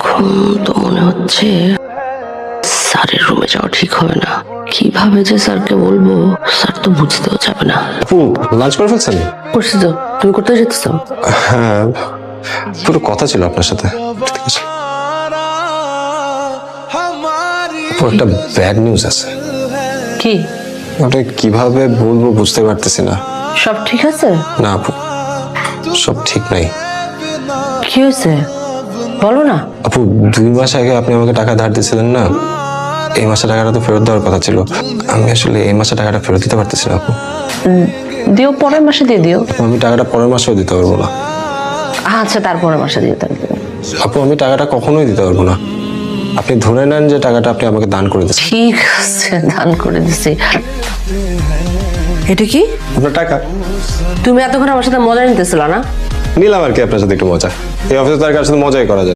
এখন তো মনে হচ্ছে স্যারের রুমে যাওয়া ঠিক হবে না। কিভাবে যে স্যারকে বলবো, স্যার তো বুঝতেও যাবে না। আপু লাঞ্চ করে ফেলছেন? করছি তো। তুমি করতে যেতেছো? হ্যাঁ, পুরো কথা ছিল আপনার সাথে। ঠিক আছে। আপু একটা ব্যাড নিউজ আছে। কি? ওটা কিভাবে বলবো বুঝতে পারতেছি না। সব ঠিক আছে? না আপু, সব ঠিক নাই। কি হয়েছে বলো না। আপু 2 মাস আগে আপনি আমাকে টাকা ধার দিয়েছিলেন না, এই মাসে টাকাটা তো ফেরত দেওয়ার কথা ছিল। আমি আসলে এই মাসে টাকাটা ফেরত দিতে পারতেছি না আপু। দিও, পরের মাসে দিয়ে দিও। আমি টাকাটা পরের মাসেও দিতে পারবো না। আচ্ছা, তারপরের মাসে দিয়ে দেবো। আপু আমি টাকাটা কখনোই দিতে পারবো না। আপনি ধরে নেন যে টাকাটা আপনি আমাকে দান করে দিচ্ছেন। ঠিক আছে, দান করে দিছি। এটা কি? আপনার টাকা তুমি এতক্ষণ আমার সাথে মজা নিতেছিল না? নিলাম আর কি আপনার সাথে একটু মজা। এই অফিসে তার কার সাথে মজাই করা যায়।